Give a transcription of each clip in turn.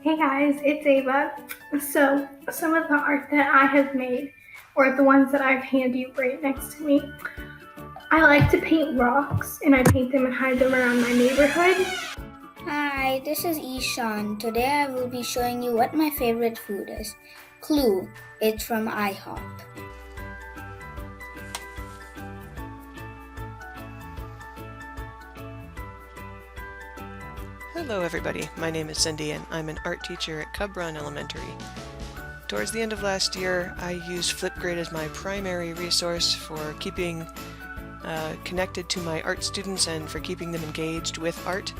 Hey guys, it's Ava. So, some of the art that I have made, or the ones that I have handy right next to me, I like to paint rocks and I paint them and hide them around my neighborhood. Hi, this is Ishan. Today I will be showing you what my favorite food is. Clue, it's from IHOP. Hello everybody, my name is Cindy and I'm an art teacher at Cub Run Elementary. Towards the end of last year, I used Flipgrid as my primary resource for keeping connected to my art students and for keeping them engaged with art.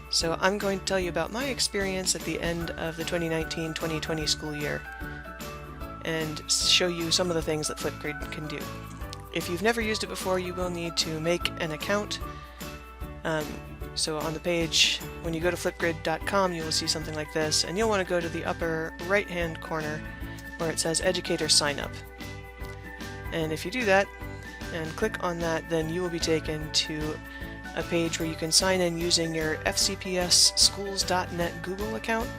So I'm going to tell you about my experience at the end of the 2019-2020 school year and show you some of the things that Flipgrid can do. If you've never used it before, you will need to make an account. So on the page, when you go to flipgrid.com, you will see something like this, and you'll want to go to the upper right-hand corner where it says Educator Sign Up. And if you do that, and click on that, then you will be taken to a page where you can sign in using your FCPS schools.net Google account.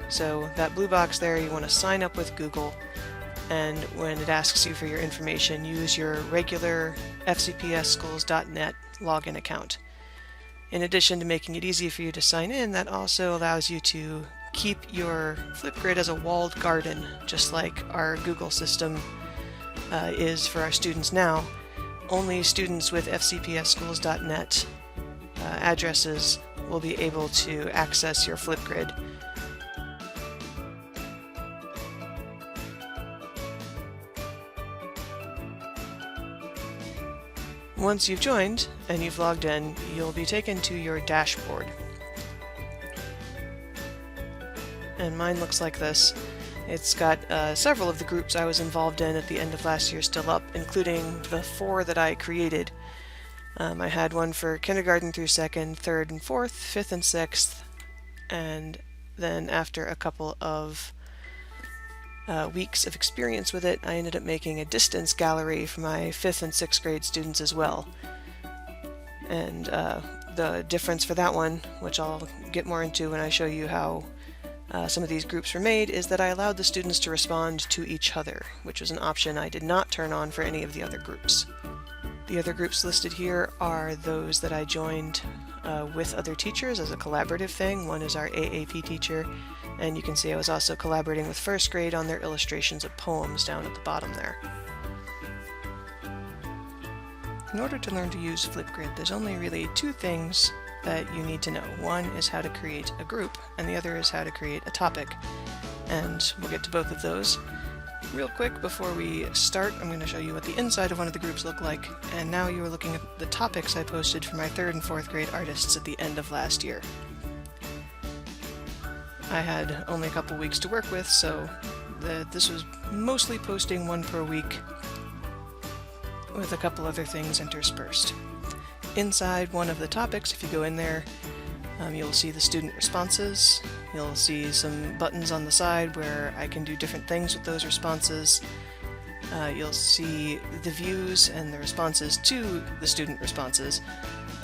So that blue box there, you want to sign up with Google, and when it asks you for your information, use your regular FCPS schools.net login account. In addition to making it easy for you to sign in, that also allows you to keep your Flipgrid as a walled garden, just like our Google system is for our students now. Only students with fcpsschools.net addresses will be able to access your Flipgrid. Once you've joined and you've logged in, you'll be taken to your dashboard. And mine looks like this. It's got several of the groups I was involved in at the end of last year still up, including the 4 that I created. I had one for kindergarten through 2nd, 3rd and 4th, 5th and 6th, and then after a couple of weeks of experience with it, I ended up making a distance gallery for my 5th and 6th grade students as well. And the difference for that one, which I'll get more into when I show you how some of these groups were made, is that I allowed the students to respond to each other, which was an option I did not turn on for any of the other groups. The other groups listed here are those that I joined with other teachers as a collaborative thing. One is our AAP teacher, and you can see I was also collaborating with 1st grade on their illustrations of poems down at the bottom there. In order to learn to use Flipgrid, there's only really 2 things that you need to know. One is how to create a group, and the other is how to create a topic. And we'll get to both of those. Real quick, before we start, I'm going to show you what the inside of one of the groups look like, and now you are looking at the topics I posted for my 3rd and 4th grade artists at the end of last year. I had only a couple weeks to work with, so this was mostly posting 1 per week with a couple other things interspersed. Inside one of the topics, if you go in there, you'll see the student responses. You'll see some buttons on the side where I can do different things with those responses. You'll see the views and the responses to the student responses.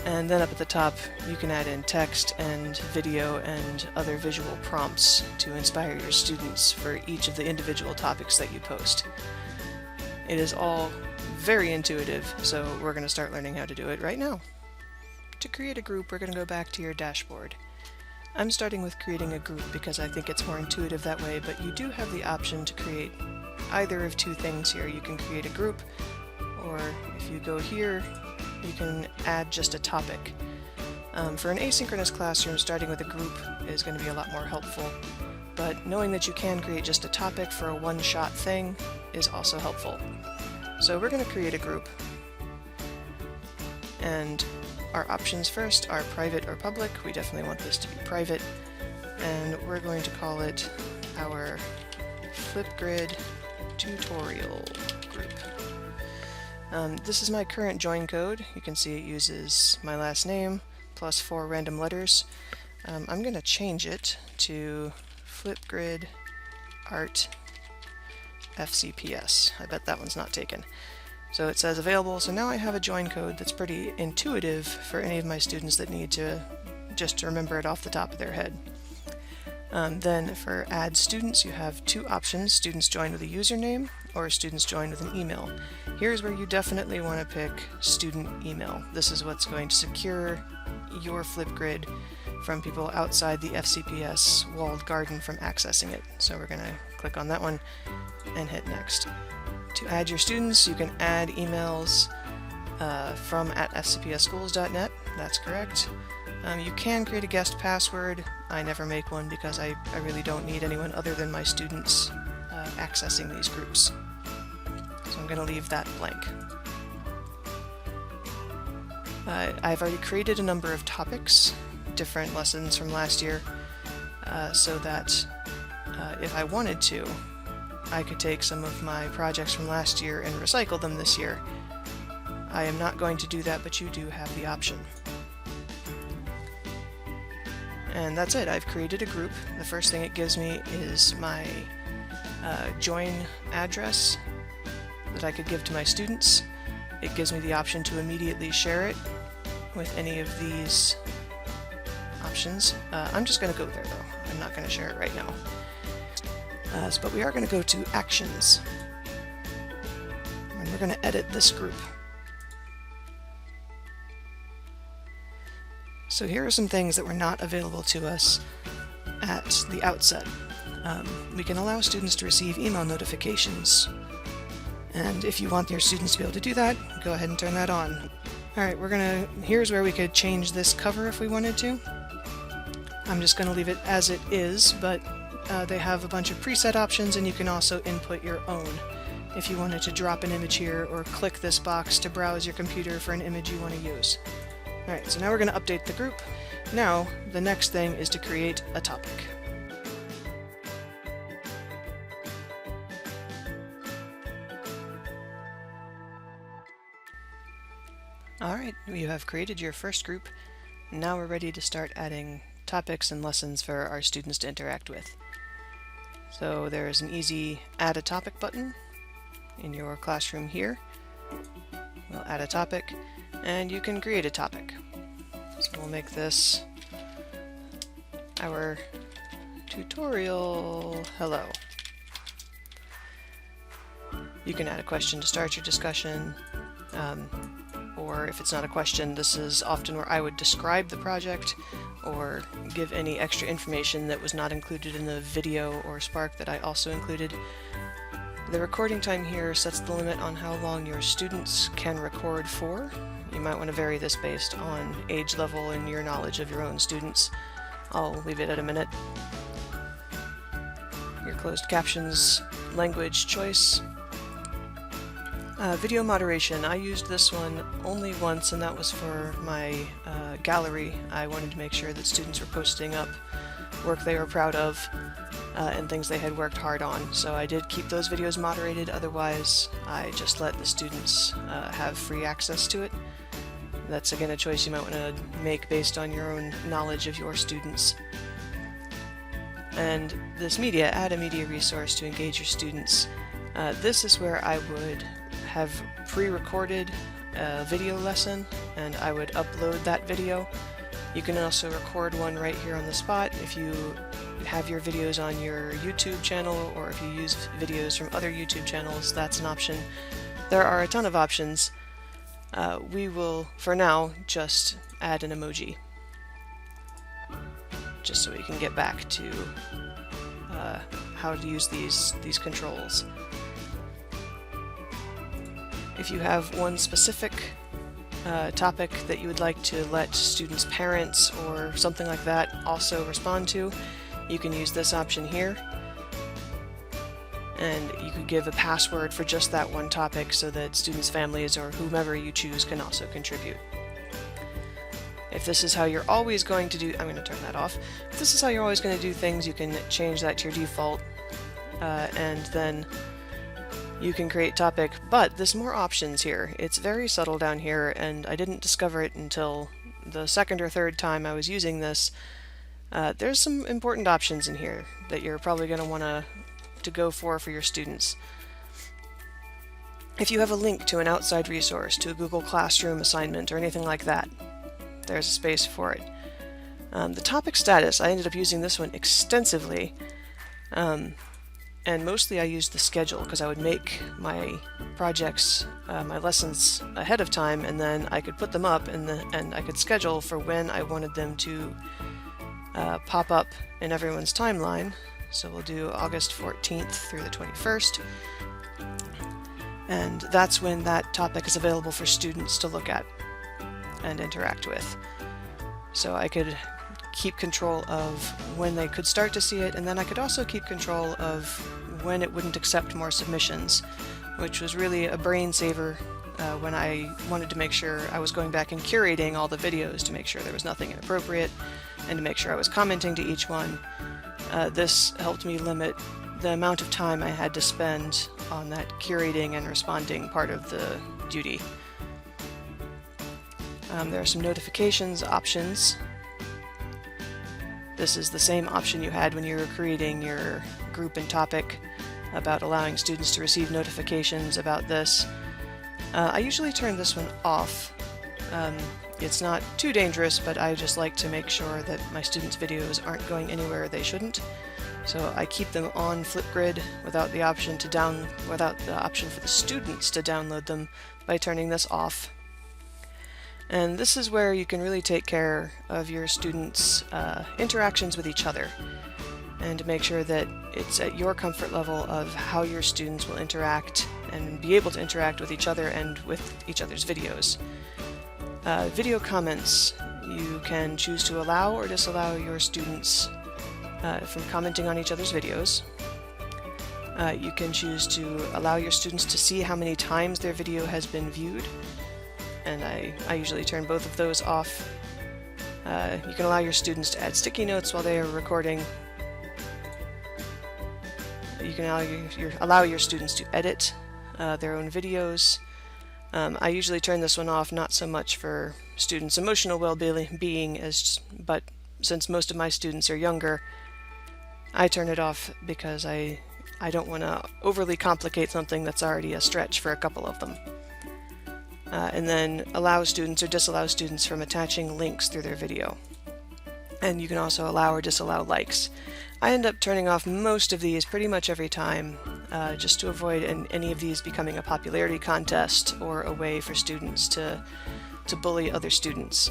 And then up at the top, you can add in text and video and other visual prompts to inspire your students for each of the individual topics that you post. It is all very intuitive, so we're going to start learning how to do it right now. To create a group, we're going to go back to your dashboard. I'm starting with creating a group because I think it's more intuitive that way, but you do have the option to create either of 2 things here. You can create a group, or if you go here, you can add just a topic. For an asynchronous classroom, starting with a group is going to be a lot more helpful, but knowing that you can create just a topic for a one-shot thing is also helpful. So we're going to create a group, and our options first are private or public. We definitely want this to be private, and we're going to call it our Flipgrid tutorial group. This is my current join code. You can see it uses my last name plus 4 random letters. I'm going to change it to Flipgrid Art FCPS. I bet that one's not taken. So it says available, so now I have a join code that's pretty intuitive for any of my students that need to just remember it off the top of their head. Then for add students, you have two options: students join with a username or students join with an email. Here's where you definitely want to pick student email. This is what's going to secure your Flipgrid from people outside the FCPS walled garden from accessing it. So we're going to click on that one and hit next. To add your students, you can add emails from @fcpsschools.net. That's correct. You can create a guest password. I never make one because I really don't need anyone other than my students accessing these groups. So I'm going to leave that blank. I've already created a number of topics, different lessons from last year, so that if I wanted to, I could take some of my projects from last year and recycle them this year. I am not going to do that, but you do have the option. And that's it. I've created a group. The first thing it gives me is my join address that I could give to my students. It gives me the option to immediately share it with any of these options. I'm just going to go there though. I'm not going to share it right now. But we are going to go to Actions. And we're going to edit this group. So here are some things that were not available to us at the outset. We can allow students to receive email notifications. And if you want your students to be able to do that, go ahead and turn that on. Alright, here's where we could change this cover if we wanted to. I'm just going to leave it as it is, but they have a bunch of preset options, and you can also input your own if you wanted to drop an image here or click this box to browse your computer for an image you want to use. Alright, so now we're going to update the group. Now, the next thing is to create a topic. Alright, you have created your first group. Now we're ready to start adding topics and lessons for our students to interact with. So there's an easy Add a Topic button in your classroom here. We'll add a topic, and you can create a topic. So we'll make this our tutorial hello. You can add a question to start your discussion, or if it's not a question, this is often where I would describe the project or give any extra information that was not included in the video or Spark that I also included. The recording time here sets the limit on how long your students can record for. You might want to vary this based on age level and your knowledge of your own students. I'll leave it at a minute. Your closed captions language choice. Video moderation. I used this one only once, and that was for my gallery. I wanted to make sure that students were posting up work they were proud of and things they had worked hard on. So I did keep those videos moderated, otherwise I just let the students have free access to it. That's again a choice you might want to make based on your own knowledge of your students. And this media, add a media resource to engage your students. This is where I would have pre-recorded a video lesson, and I would upload that video. You can also record one right here on the spot if you have your videos on your YouTube channel, or if you use videos from other YouTube channels, that's an option. There are a ton of options. We will, for now, just add an emoji, just so we can get back to how to use these controls. If you have one specific topic that you would like to let students' parents or something like that also respond to, you can use this option here. And you could give a password for just that one topic so that students' families or whomever you choose can also contribute. If this is how you're always going to do, I'm going to turn that off. If this is how you're always going to do things, you can change that to your default, and then you can create topic, but there's more options here. It's very subtle down here, and I didn't discover it until the second or third time I was using this. There's some important options in here that you're probably going to want to go for your students. If you have a link to an outside resource, to a Google Classroom assignment or anything like that, there's a space for it. The topic status, I ended up using this one extensively, and mostly I used the schedule because I would make my projects, my lessons ahead of time, and then I could put them up and I could schedule for when I wanted them to pop up in everyone's timeline. So we'll do August 14th through the 21st, and that's when that topic is available for students to look at and interact with. So I could keep control of when they could start to see it, and then I could also keep control of when it wouldn't accept more submissions, which was really a brain saver when I wanted to make sure I was going back and curating all the videos to make sure there was nothing inappropriate and to make sure I was commenting to each one. This helped me limit the amount of time I had to spend on that curating and responding part of the duty. There are some notifications options. This is the same option you had when you were creating your group and topic about allowing students to receive notifications about this. I usually turn this one off. It's not too dangerous, but I just like to make sure that my students' videos aren't going anywhere they shouldn't. So I keep them on Flipgrid without the option for the students to download them by turning this off. And this is where you can really take care of your students' interactions with each other and to make sure that it's at your comfort level of how your students will interact and be able to interact with each other and with each other's videos. Video comments, you can choose to allow or disallow your students from commenting on each other's videos. You can choose to allow your students to see how many times their video has been viewed, and I usually turn both of those off. You can allow your students to add sticky notes while they are recording. You can allow your students to edit their own videos. I usually turn this one off, not so much for students' emotional well-being, but since most of my students are younger, I turn it off because I don't want to overly complicate something that's already a stretch for a couple of them. And then allow students or disallow students from attaching links through their video. And you can also allow or disallow likes. I end up turning off most of these pretty much every time, just to avoid any of these becoming a popularity contest or a way for students to bully other students.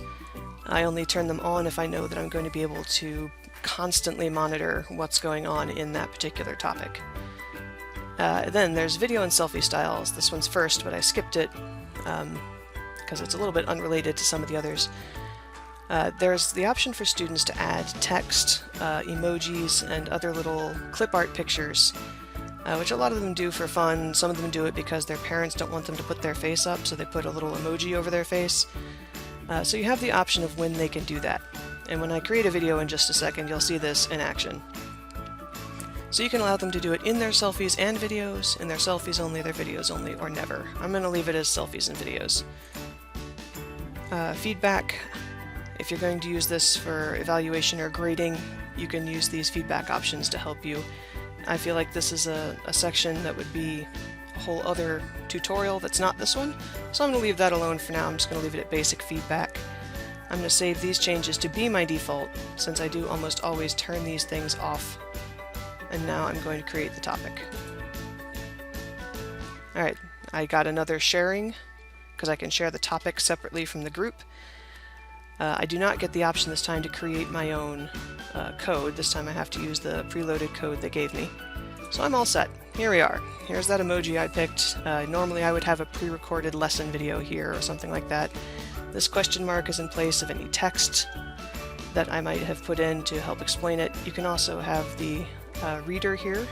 I only turn them on if I know that I'm going to be able to constantly monitor what's going on in that particular topic. Then there's video and selfie styles. This one's first, but I skipped it because it's a little bit unrelated to some of the others. There's the option for students to add text, emojis, and other little clip art pictures, which a lot of them do for fun. Some of them do it because their parents don't want them to put their face up, so they put a little emoji over their face. So you have the option of when they can do that. And when I create a video in just a second, you'll see this in action. So you can allow them to do it in their selfies and videos, in their selfies only, their videos only, or never. I'm going to leave it as selfies and videos. Feedback. If you're going to use this for evaluation or grading, you can use these feedback options to help you. I feel like this is a section that would be a whole other tutorial that's not this one, so I'm going to leave that alone for now. I'm just going to leave it at basic feedback. I'm going to save these changes to be my default, since I do almost always turn these things off. And now I'm going to create the topic. Alright, I got another sharing, because I can share the topic separately from the group. I do not get the option this time to create my own code. This time I have to use the preloaded code they gave me. So I'm all set. Here we are. Here's that emoji I picked. Normally I would have a pre-recorded lesson video here or something like that. This question mark is in place of any text that I might have put in to help explain it. You can also have the reader here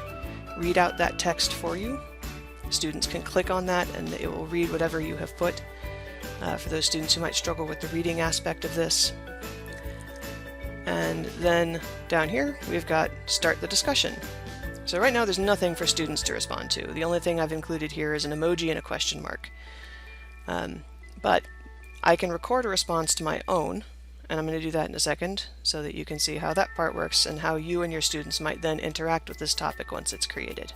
read out that text for you. Students can click on that and it will read whatever you have put. For those students who might struggle with the reading aspect of this. And then down here we've got start the discussion. So right now there's nothing for students to respond to. The only thing I've included here is an emoji and a question mark. But I can record a response to my own, and I'm going to do that in a second so that you can see how that part works and how you and your students might then interact with this topic once it's created.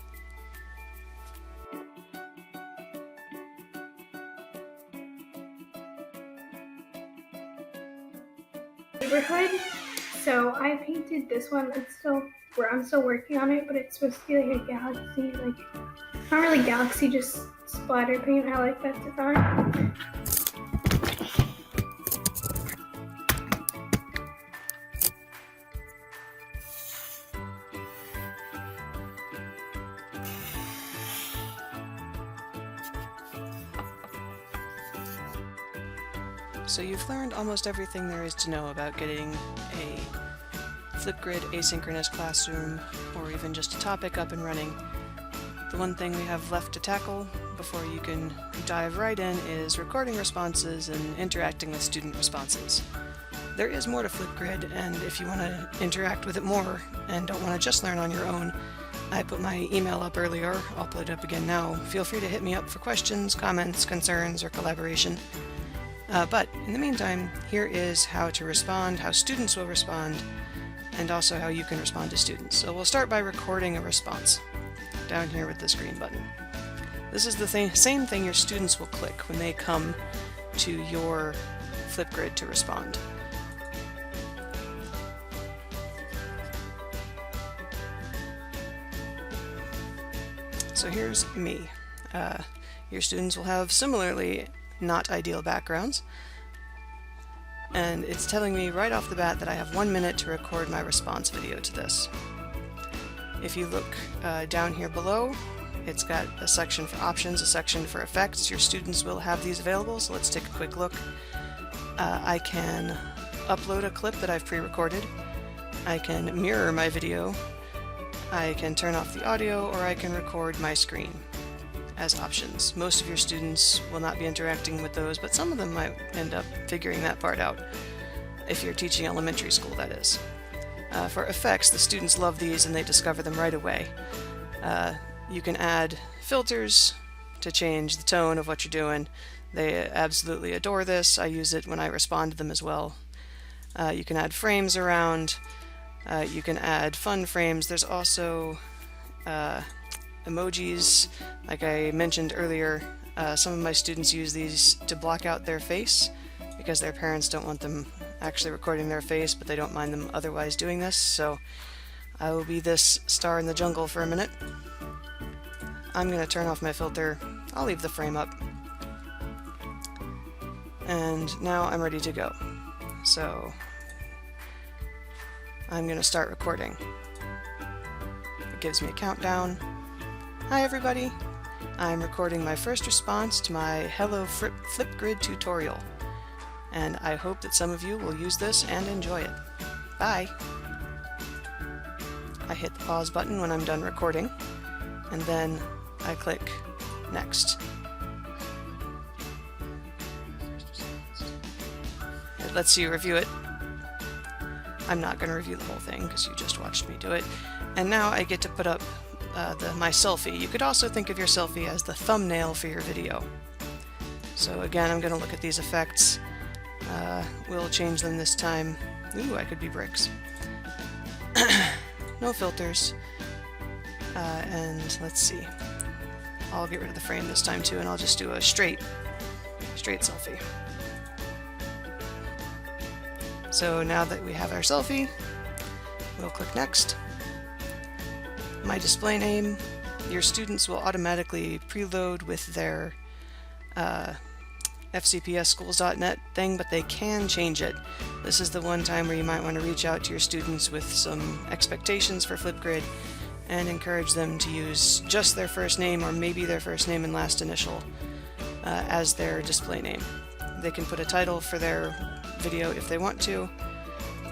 Neighborhood. So I painted this one. I'm still working on it, but it's supposed to be like a galaxy, like not really galaxy, just splatter paint. I like that design. So you've learned almost everything there is to know about getting a Flipgrid asynchronous classroom, or even just a topic up and running. The one thing we have left to tackle before you can dive right in is recording responses and interacting with student responses. There is more to Flipgrid, and if you want to interact with it more and don't want to just learn on your own, I put my email up earlier, I'll put it up again now. Feel free to hit me up for questions, comments, concerns, or collaboration. But in the meantime, here is how to respond, how students will respond, and also how you can respond to students. So we'll start by recording a response, down here with this green button. This is the same thing your students will click when they come to your Flipgrid to respond. So here's me. Your students will have similarly not ideal backgrounds, and it's telling me right off the bat that I have 1 minute to record my response video to this. If you look down here below, it's got a section for options, a section for effects. Your students will have these available, so let's take a quick look. I can upload a clip that I've pre-recorded. I can mirror my video. I can turn off the audio, or I can record my screen as options. Most of your students will not be interacting with those, but some of them might end up figuring that part out, if you're teaching elementary school, that is. For effects, the students love these and they discover them right away. You can add filters to change the tone of what you're doing. They absolutely adore this. I use it when I respond to them as well. You can add frames around. You can add fun frames. There's also emojis. Like I mentioned earlier, some of my students use these to block out their face because their parents don't want them actually recording their face, but they don't mind them otherwise doing this. So I will be this star in the jungle for a minute. I'm going to turn off my filter. I'll leave the frame up. And now I'm ready to go. So I'm going to start recording. It gives me a countdown. Hi everybody! I'm recording my first response to my Hello Flipgrid tutorial, and I hope that some of you will use this and enjoy it. Bye! I hit the pause button when I'm done recording, and then I click Next. It lets you review it. I'm not going to review the whole thing because you just watched me do it. And now I get to put up my selfie. You could also think of your selfie as the thumbnail for your video. So again, I'm going to look at these effects. We'll change them this time. Ooh, I could be bricks. No filters. And let's see. I'll get rid of the frame this time too, and I'll just do a straight selfie. So now that we have our selfie, we'll click Next. My display name, your students will automatically preload with their FCPS schools.net thing, but they can change it. This is the one time where you might want to reach out to your students with some expectations for Flipgrid and encourage them to use just their first name, or maybe their first name and last initial, as their display name. They can put a title for their video if they want to,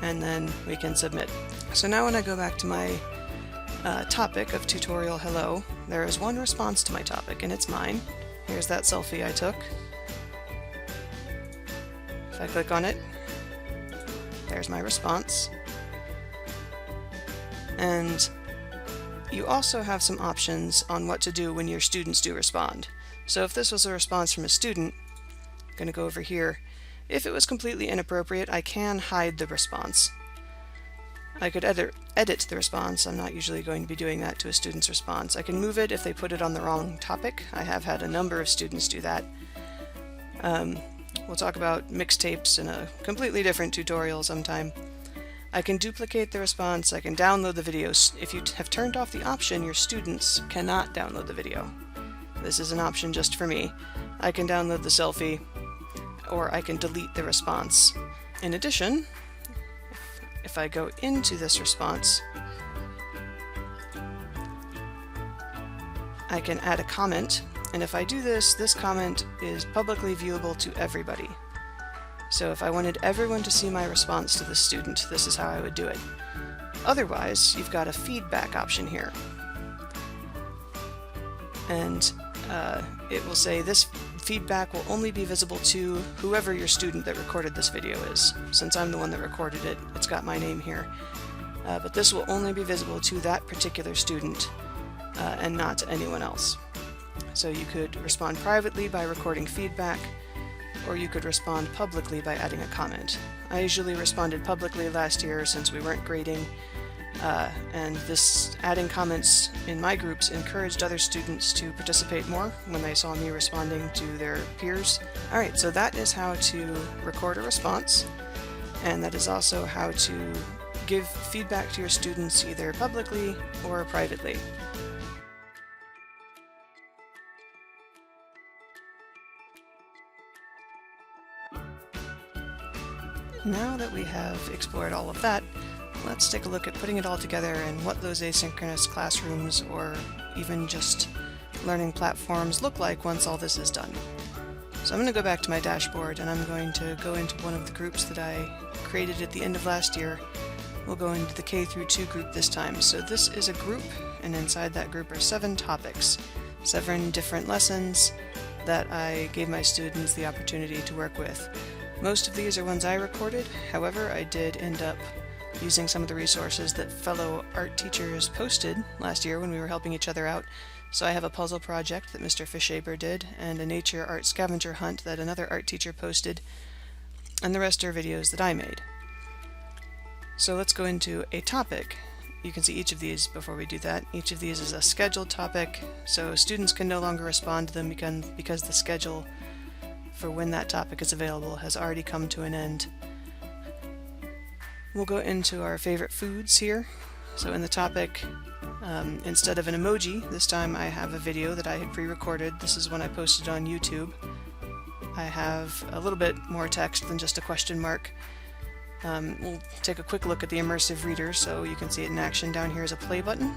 and then we can submit. So now when I go back to my topic of tutorial hello, there is one response to my topic, and it's mine. Here's that selfie I took. If I click on it, there's my response. And you also have some options on what to do when your students do respond. So if this was a response from a student, I'm going to go over here. If it was completely inappropriate, I can hide the response. I could edit the response. I'm not usually going to be doing that to a student's response. I can move it if they put it on the wrong topic. I have had a number of students do that. We'll talk about mixtapes in a completely different tutorial sometime. I can duplicate the response, I can download the videos. If you have turned off the option, your students cannot download the video. This is an option just for me. I can download the selfie, or I can delete the response. In addition, if I go into this response, I can add a comment, and if I do this, this comment is publicly viewable to everybody. So if I wanted everyone to see my response to the student, this is how I would do it. Otherwise, you've got a feedback option here. And it will say this feedback will only be visible to whoever your student that recorded this video is. Since I'm the one that recorded it, it's got my name here. But this will only be visible to that particular student and not to anyone else. So you could respond privately by recording feedback, or you could respond publicly by adding a comment. I usually responded publicly last year since we weren't grading, and this adding comments in my groups encouraged other students to participate more when they saw me responding to their peers. Alright, so that is how to record a response, and that is also how to give feedback to your students either publicly or privately. Now that we have explored all of that, let's take a look at putting it all together and what those asynchronous classrooms or even just learning platforms look like once all this is done. So I'm going to go back to my dashboard and I'm going to go into one of the groups that I created at the end of last year. We'll go into the K through 2 group this time. So this is a group, and inside that group are 7 topics, 7 different lessons that I gave my students the opportunity to work with. Most of these are ones I recorded, however I did end up using some of the resources that fellow art teachers posted last year when we were helping each other out. So I have a puzzle project that Mr. Fishaber did, and a nature art scavenger hunt that another art teacher posted, and the rest are videos that I made. So let's go into a topic. You can see each of these before we do that. Each of these is a scheduled topic, so students can no longer respond to them because the schedule for when that topic is available has already come to an end. We'll go into our favorite foods here. So in the topic, instead of an emoji, this time I have a video that I had pre-recorded. This is one I posted on YouTube. I have a little bit more text than just a question mark. We'll take a quick look at the immersive reader so you can see it in action. Down here is a play button.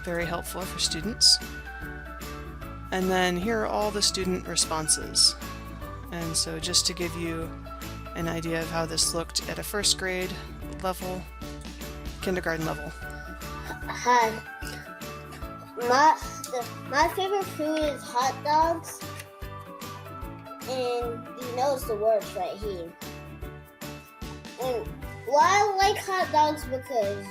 Very helpful for students. And then here are all the student responses. And so just to give you an idea of how this looked at a first grade level, kindergarten level. Hi. My favorite food is hot dogs, and you notice the words right here. And why I like hot dogs because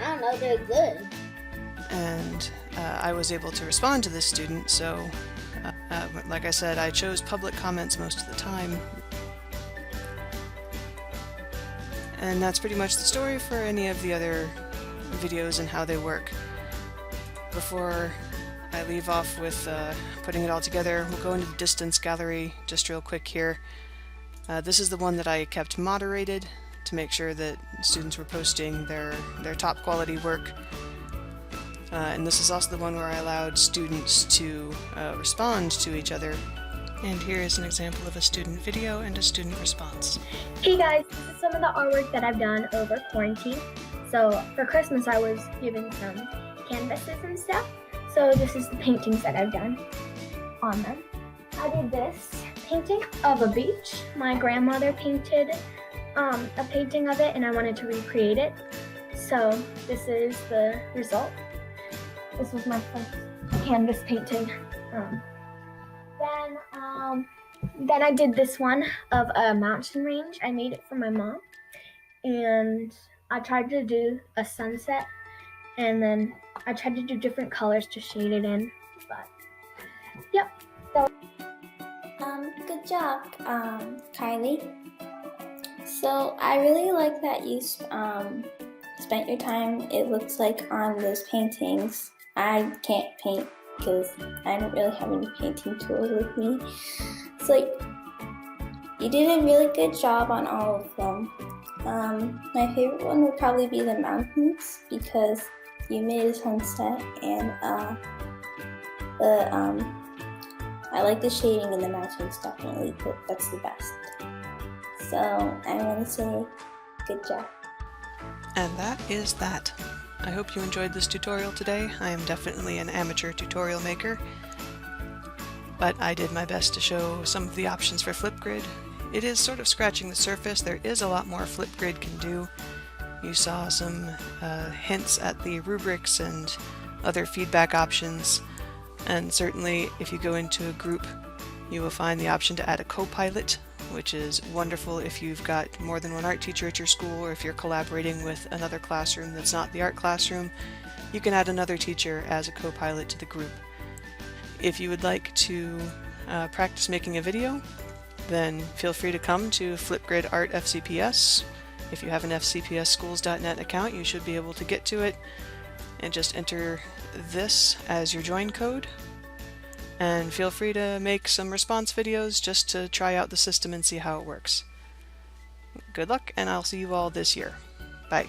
I don't know, they're good. And I was able to respond to this student, so like I said, I chose public comments most of the time. And that's pretty much the story for any of the other videos and how they work. Before I leave off with putting it all together, we'll go into the distance gallery just real quick here. This is the one that I kept moderated to make sure that students were posting their top quality work. And this is also the one where I allowed students to respond to each other. And here is an example of a student video and a student response. Hey guys, this is some of the artwork that I've done over quarantine. So for Christmas I was given some canvases and stuff. So this is the paintings that I've done on them. I did this painting of a beach. My grandmother painted a painting of it and I wanted to recreate it. So this is the result. This was my first canvas painting. Then I did this one of a mountain range. I made it for my mom, and I tried to do a sunset, and then I tried to do different colors to shade it in. But yep. Good job, Kylie. So I really like that you spent your time, it looks like, on those paintings. I can't paint because I don't really have any painting tools with me. So you did a really good job on all of them. My favorite one would probably be the mountains because you made a sunset, and I like the shading in the mountains definitely, but that's the best. So I want to say good job. And that is that. I hope you enjoyed this tutorial today. I am definitely an amateur tutorial maker, but I did my best to show some of the options for Flipgrid. It is sort of scratching the surface. There is a lot more Flipgrid can do. You saw some hints at the rubrics and other feedback options, and certainly if you go into a group you will find the option to add a co-pilot, which is wonderful if you've got more than one art teacher at your school, or if you're collaborating with another classroom that's not the art classroom, you can add another teacher as a co-pilot to the group. If you would like to practice making a video, then feel free to come to Flipgrid Art FCPS. If you have an fcpsschools.net account, you should be able to get to it and just enter this as your join code. And feel free to make some response videos just to try out the system and see how it works. Good luck, and I'll see you all this year. Bye.